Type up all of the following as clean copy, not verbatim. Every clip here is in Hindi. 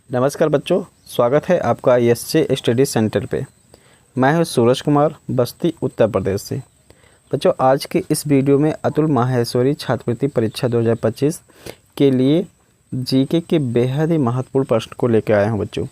नमस्कार बच्चों, स्वागत है आपका ISJ स्टडी सेंटर पे। मैं हूं सूरज कुमार, बस्ती उत्तर प्रदेश से। बच्चों, आज के इस वीडियो में अतुल माहेश्वरी छात्रवृत्ति परीक्षा 2025 के लिए जीके के बेहद ही महत्वपूर्ण प्रश्न को लेकर आया हूं। बच्चों,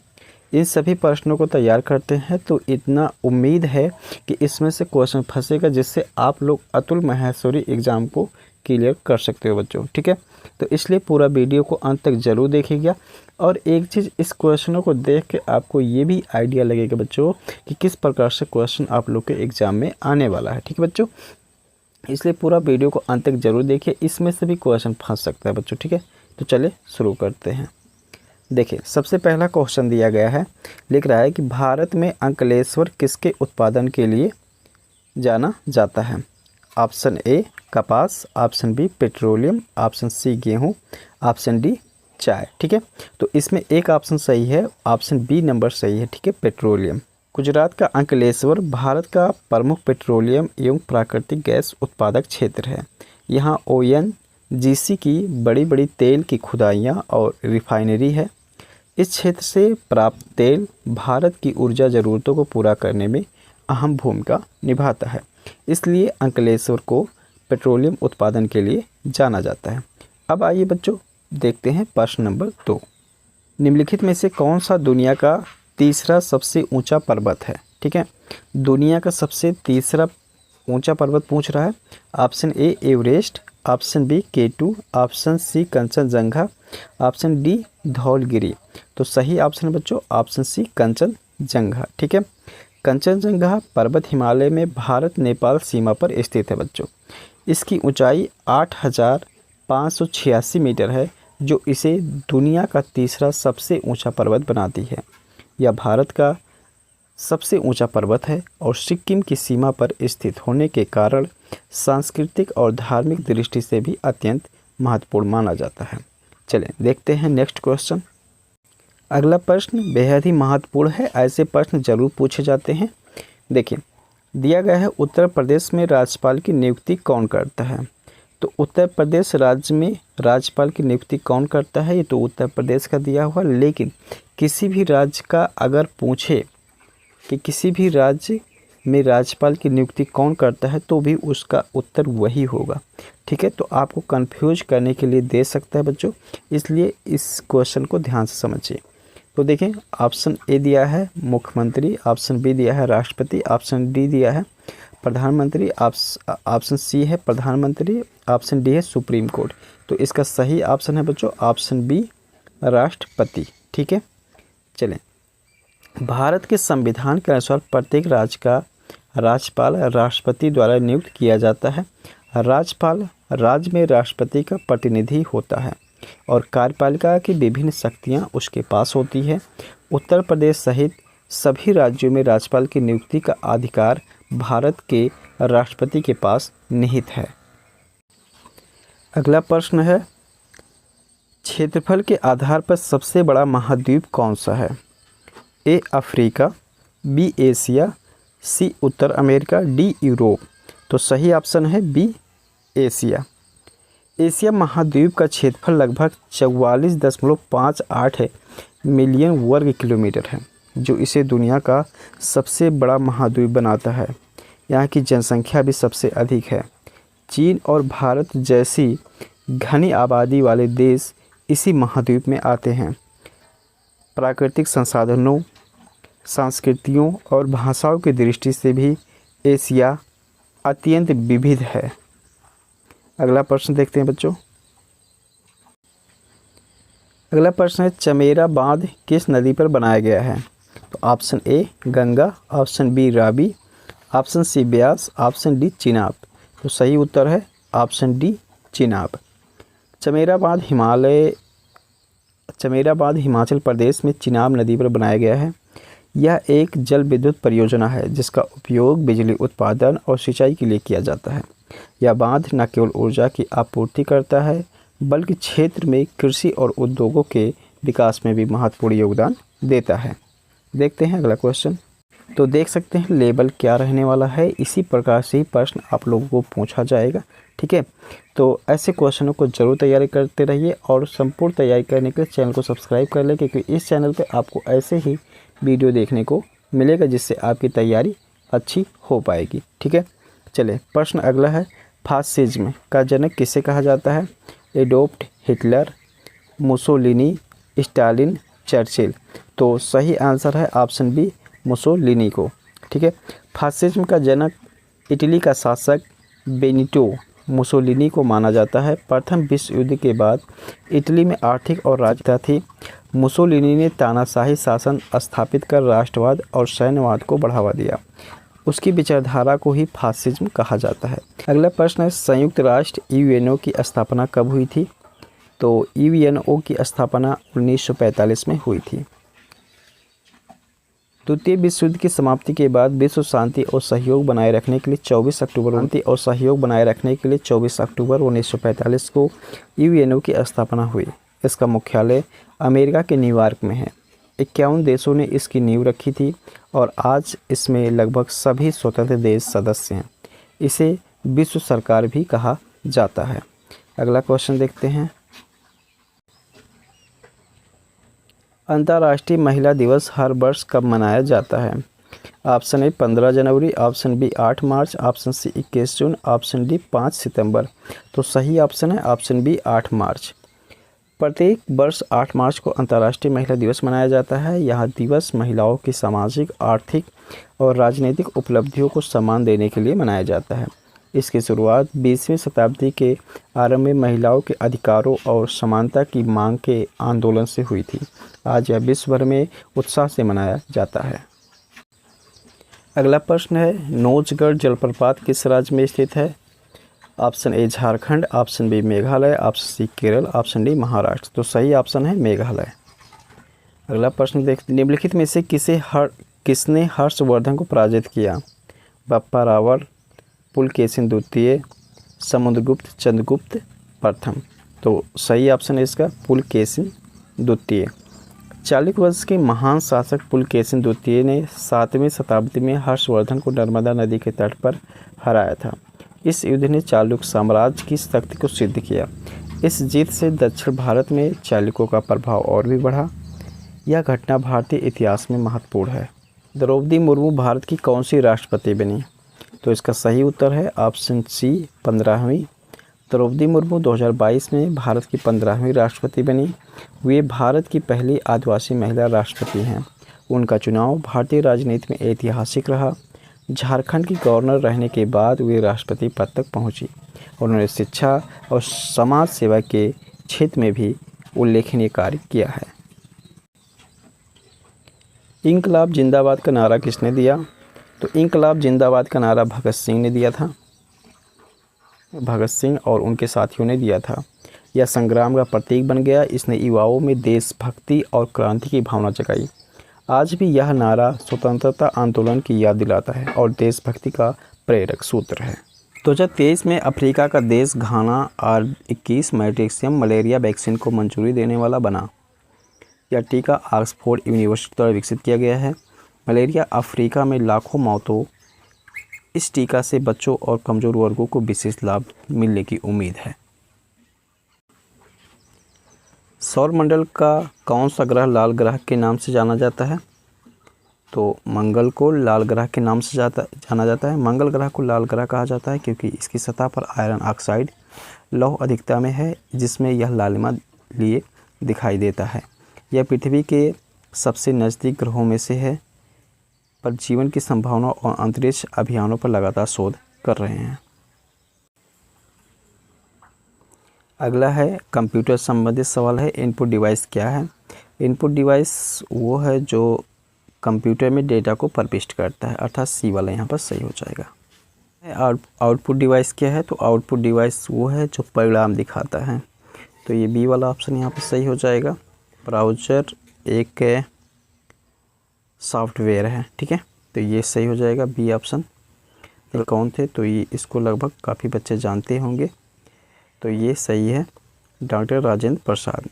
इन सभी प्रश्नों को तैयार करते हैं तो इतना उम्मीद है कि इसमें से क्वेश्चन फंसेगा जिससे आप लोग अतुल माहेश्वरी एग्ज़ाम को क्लियर कर सकते हो बच्चों। ठीक है, तो इसलिए पूरा वीडियो को अंत तक ज़रूर देखिएगा। और एक चीज़, इस क्वेश्चनों को देख के आपको ये भी आइडिया लगेगा बच्चों कि किस प्रकार से क्वेश्चन आप लोग के एग्ज़ाम में आने वाला है। ठीक है बच्चों, इसलिए पूरा वीडियो को अंत तक ज़रूर देखिए, इसमें से भी क्वेश्चन फंस सकता है बच्चों। ठीक है, तो चलिए शुरू करते हैं। देखिए, सबसे पहला क्वेश्चन दिया गया है, लिख रहा है कि भारत में अंकलेश्वर किसके उत्पादन के लिए जाना जाता है। ऑप्शन ए कपास, option B petroleum, option C गेहूँ, ऑप्शन डी चाय। ठीक है, तो इसमें एक ऑप्शन सही है, ऑप्शन बी नंबर सही है। ठीक है, पेट्रोलियम। गुजरात का अंकलेश्वर भारत का प्रमुख पेट्रोलियम एवं प्राकृतिक गैस उत्पादक क्षेत्र है। यहाँ ONGC की बड़ी बड़ी तेल की खुदाइयाँ और रिफाइनरी है। इस क्षेत्र से प्राप्त तेल भारत की ऊर्जा ज़रूरतों को पूरा करने में अहम भूमिका निभाता है, इसलिए अंकलेश्वर को पेट्रोलियम उत्पादन के लिए जाना जाता है। अब आइए बच्चों, देखते हैं प्रश्न नंबर 2। निम्नलिखित में से कौन सा दुनिया का तीसरा सबसे ऊंचा पर्वत है। ठीक है, दुनिया का सबसे तीसरा ऊंचा पर्वत पूछ रहा है। Option A Everest, option B K2, option C Kanchenjunga, option D Dhaulagiri. तो सही ऑप्शन है बच्चों ऑप्शन सी कंचनजंगा। ठीक है, कंचनजंगा पर्वत हिमालय में भारत नेपाल सीमा पर स्थित है बच्चों। इसकी ऊंचाई 8,586 मीटर है, जो इसे दुनिया का तीसरा सबसे ऊंचा पर्वत बनाती है। यह भारत का सबसे ऊंचा पर्वत है और सिक्किम की सीमा पर स्थित होने के कारण सांस्कृतिक और धार्मिक दृष्टि से भी अत्यंत महत्वपूर्ण माना जाता है। चलें देखते हैं नेक्स्ट क्वेश्चन। अगला प्रश्न बेहद ही महत्वपूर्ण है, ऐसे प्रश्न जरूर पूछे जाते हैं। देखिए, दिया गया है उत्तर प्रदेश में राज्यपाल की नियुक्ति कौन करता है। तो उत्तर प्रदेश राज्य में राज्यपाल की नियुक्ति कौन करता है, ये तो उत्तर प्रदेश का दिया हुआ। लेकिन किसी भी राज्य का अगर पूछे कि किसी भी राज्य में राज्यपाल की नियुक्ति कौन करता है, तो भी उसका उत्तर वही होगा। ठीक है, तो आपको कंफ्यूज करने के लिए दे सकता है बच्चों, इसलिए इस क्वेश्चन को ध्यान से समझिए। तो देखें, ऑप्शन ए दिया है मुख्यमंत्री, ऑप्शन बी दिया है राष्ट्रपति, ऑप्शन डी दिया है प्रधानमंत्री, ऑप्शन सी है प्रधानमंत्री, ऑप्शन डी है सुप्रीम कोर्ट। तो इसका सही ऑप्शन है बच्चों ऑप्शन बी राष्ट्रपति। ठीक है, चलें। भारत के संविधान के अनुसार प्रत्येक राज्य का राज्यपाल राष्ट्रपति द्वारा नियुक्त किया जाता है। राज्यपाल राज्य में राष्ट्रपति का प्रतिनिधि होता है और कार्यपालिका की विभिन्न शक्तियां उसके पास होती है। उत्तर प्रदेश सहित सभी राज्यों में राज्यपाल की नियुक्ति का अधिकार भारत के राष्ट्रपति के पास निहित है। अगला प्रश्न है, क्षेत्रफल के आधार पर सबसे बड़ा महाद्वीप कौन सा है। A Africa, B Asia, C उत्तर अमेरिका, डी यूरोप। तो सही ऑप्शन है बी एशिया। एशिया महाद्वीप का क्षेत्रफल लगभग 44.58 मिलियन वर्ग किलोमीटर है, जो इसे दुनिया का सबसे बड़ा महाद्वीप बनाता है। यहाँ की जनसंख्या भी सबसे अधिक है। चीन और भारत जैसी घनी आबादी वाले देश इसी महाद्वीप में आते हैं। प्राकृतिक संसाधनों, संस्कृतियों और भाषाओं की दृष्टि से भी एशिया अत्यंत विविध है। अगला प्रश्न देखते हैं बच्चों। अगला प्रश्न है, चमेरा बांध किस नदी पर बनाया गया है। तो option A Ganga, option B Ravi, option C Beas, option D Chenab. तो सही उत्तर है ऑप्शन डी चिनाब। चमेरा बांध हिमाचल प्रदेश में चिनाब नदी पर बनाया गया है। यह एक जल विद्युत परियोजना है जिसका उपयोग बिजली उत्पादन और सिंचाई के लिए किया जाता है। यह बांध न केवल ऊर्जा की आपूर्ति करता है, बल्कि क्षेत्र में कृषि और उद्योगों के विकास में भी महत्वपूर्ण योगदान देता है। देखते हैं अगला क्वेश्चन। तो देख सकते हैं लेवल क्या रहने वाला है। इसी प्रकार से प्रश्न आप लोगों को पूछा जाएगा। ठीक है। तो ऐसे क्वेश्चनों को ज़रूर तैयारी करते रहिए और संपूर्ण तैयारी करने के लिए चैनल को सब्सक्राइब कर लें, क्योंकि इस चैनल पे आपको ऐसे ही वीडियो देखने को मिलेगा जिससे आपकी तैयारी अच्छी हो पाएगी। ठीक है, चलिए प्रश्न अगला है, फासिज्म का जनक किसे कहा जाता है? Adolf Hitler, Mussolini, Stalin, Churchill. तो सही आंसर है ऑप्शन बी, मुसोलिनी को। ठीक है, फासिज्म का जनक इटली का शासक बेनिटो मुसोलिनी को माना जाता है। प्रथम विश्व युद्ध के बाद इटली में आर्थिक और राजनीतिक थी। मुसोलिनी ने तानाशाही शासन स्थापित कर राष्ट्रवाद और सैन्यवाद को बढ़ावा दिया। उसकी विचारधारा को ही फासिज्म कहा जाता है। अगला प्रश्न है, संयुक्त राष्ट्र यूएनओ की स्थापना कब हुई थी? तो यूएनओ की स्थापना 1945 में हुई थी। द्वितीय विश्व युद्ध की समाप्ति के बाद विश्व शांति और सहयोग बनाए रखने के लिए 24 अक्टूबर 1945 को यूएनओ की स्थापना हुई। इसका मुख्यालय अमेरिका के न्यूयॉर्क में है। 51 देशों ने इसकी नींव रखी थी और आज इसमें लगभग सभी स्वतंत्र देश सदस्य हैं। इसे विश्व सरकार भी कहा जाता है। अगला क्वेश्चन देखते हैं, अंतर्राष्ट्रीय महिला दिवस हर वर्ष कब मनाया जाता है? ऑप्शन ए 15 जनवरी, option B 8 March, option C 21 June, option D 5 सितंबर। तो सही ऑप्शन है ऑप्शन बी 8 मार्च। प्रत्येक वर्ष 8 मार्च को अंतर्राष्ट्रीय महिला दिवस मनाया जाता है। यह दिवस महिलाओं की सामाजिक, आर्थिक और राजनीतिक उपलब्धियों को सम्मान देने के लिए मनाया जाता है। इसकी शुरुआत 20वीं शताब्दी के आरंभ में महिलाओं के अधिकारों और समानता की मांग के आंदोलन से हुई थी। आज यह विश्व भर में उत्साह से मनाया जाता है। अगला प्रश्न है, नौजगढ़ जलप्रपात किस राज्य में स्थित है? Option A Jharkhand, option B Meghalaya, option C Kerala, option D Maharashtra. तो सही ऑप्शन है मेघालय। अगला प्रश्न देखते, निम्नलिखित में से किसने हर्षवर्धन को पराजित किया? बप्पा रावल, पुलकेशिन द्वितीय, समुद्रगुप्त, चंद्रगुप्त प्रथम। तो सही ऑप्शन है इसका पुलकेशिन द्वितीय। चालुक्य वंश के महान शासक पुलकेशिन द्वितीय ने 7वीं शताब्दी में हर्षवर्धन को नर्मदा नदी के तट पर हराया था। इस युद्ध ने चालुक्य साम्राज्य की शक्ति को सिद्ध किया। इस जीत से दक्षिण भारत में चालुक्यों का प्रभाव और भी बढ़ा। यह घटना भारतीय इतिहास में महत्वपूर्ण है। द्रौपदी मुर्मू भारत की कौन सी राष्ट्रपति बनी? तो इसका सही उत्तर है ऑप्शन सी 15वीं। द्रौपदी मुर्मू 2022 में भारत की 15वीं राष्ट्रपति बनी। वे भारत की पहली आदिवासी महिला राष्ट्रपति हैं। उनका चुनाव भारतीय राजनीति में ऐतिहासिक रहा। झारखंड की गवर्नर रहने के बाद वे राष्ट्रपति पद तक पहुंची। उन्होंने शिक्षा और समाज सेवा के क्षेत्र में भी उल्लेखनीय कार्य किया है। इंकलाब जिंदाबाद का नारा किसने दिया? तो इंकलाब जिंदाबाद का नारा भगत सिंह ने दिया था। भगत सिंह और उनके साथियों ने दिया था। यह संग्राम का प्रतीक बन गया। इसने युवाओं में देशभक्ति और क्रांति की भावना जगाई। आज भी यह नारा स्वतंत्रता आंदोलन की याद दिलाता है और देशभक्ति का प्रेरक सूत्र है। 2023 में अफ्रीका का देश घाना R21 मैट्रिक्सियम मलेरिया वैक्सीन को मंजूरी देने वाला बना। यह टीका ऑक्सफोर्ड यूनिवर्सिटी द्वारा विकसित किया गया है। मलेरिया अफ्रीका में लाखों मौतों। इस टीका से बच्चों और कमज़ोर वर्गों को विशेष लाभ मिलने की उम्मीद है। सौरमंडल का कौन सा ग्रह लाल ग्रह के नाम से जाना जाता है? तो मंगल को लाल ग्रह के नाम से जाना जाता है। मंगल ग्रह को लाल ग्रह कहा जाता है क्योंकि इसकी सतह पर आयरन ऑक्साइड लौह अधिकता में है, जिसमें यह लालिमा लिए दिखाई देता है। यह पृथ्वी के सबसे नज़दीक ग्रहों में से है, पर जीवन की संभावना और अंतरिक्ष अभियानों पर लगातार शोध कर रहे हैं। अगला है कंप्यूटर संबंधित सवाल है, इनपुट डिवाइस क्या है? इनपुट डिवाइस वो है जो कंप्यूटर में डेटा को प्रविष्ट करता है, अर्थात सी वाला यहाँ पर सही हो जाएगा। आउटपुट डिवाइस क्या है? तो आउटपुट डिवाइस वो है जो परिणाम दिखाता है, तो ये बी वाला ऑप्शन यहाँ पर सही हो जाएगा। ब्राउज़र एक सॉफ्टवेयर है, ठीक है, तो ये सही हो जाएगा बी ऑप्शन। ये कौन थे? तो ये इसको लगभग काफ़ी बच्चे जानते होंगे, तो ये सही है, डॉक्टर राजेंद्र प्रसाद।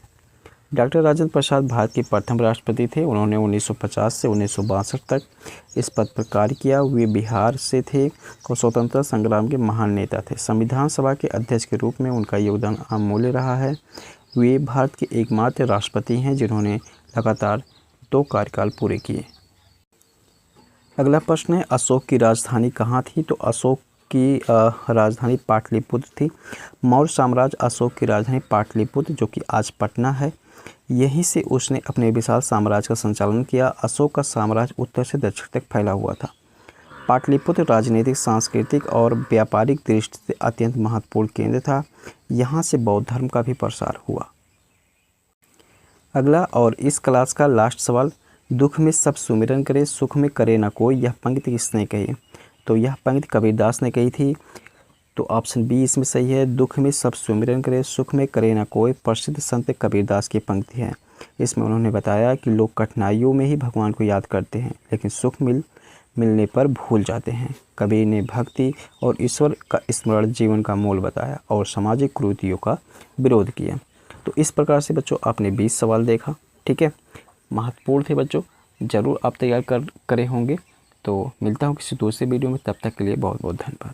डॉक्टर राजेंद्र प्रसाद भारत के प्रथम राष्ट्रपति थे। उन्होंने 1950 से 1962 तक इस पद पर कार्य किया। वे बिहार से थे और स्वतंत्रता संग्राम के महान नेता थे। संविधान सभा के अध्यक्ष के रूप में उनका योगदान अमूल्य रहा है। वे भारत के एकमात्र राष्ट्रपति हैं जिन्होंने लगातार 2 कार्यकाल पूरे किए। अगला प्रश्न है, अशोक की राजधानी कहाँ थी? तो अशोक की राजधानी पाटलिपुत्र थी। मौर्य साम्राज्य अशोक की राजधानी पाटलिपुत्र, जो कि आज पटना है, यहीं से उसने अपने विशाल साम्राज्य का संचालन किया। अशोक का साम्राज्य उत्तर से दक्षिण तक फैला हुआ था। पाटलिपुत्र राजनीतिक, सांस्कृतिक और व्यापारिक दृष्टि से अत्यंत महत्वपूर्ण केंद्र था। यहाँ से बौद्ध धर्म का भी प्रसार हुआ। अगला और इस क्लास का लास्ट सवाल, दुख में सब सुमिरन करे, सुख में करे ना कोई, यह पंक्ति किसने कही? तो यह पंक्ति कबीरदास ने कही थी। तो ऑप्शन बी इसमें सही है। दुख में सब सुमिरन करे, सुख में करे ना कोई प्रसिद्ध संत कबीरदास की पंक्ति है। इसमें उन्होंने बताया कि लोग कठिनाइयों में ही भगवान को याद करते हैं, लेकिन सुख मिलने पर भूल जाते हैं। कबीर ने भक्ति और ईश्वर का स्मरण जीवन का मूल बताया और सामाजिक कुरीतियों का विरोध किया। तो इस प्रकार से बच्चों आपने 20 सवाल देखा। ठीक है, महत्वपूर्ण थे बच्चों, ज़रूर आप तैयार करे होंगे। तो मिलता हूँ किसी दूसरे वीडियो में, तब तक के लिए बहुत बहुत धन्यवाद।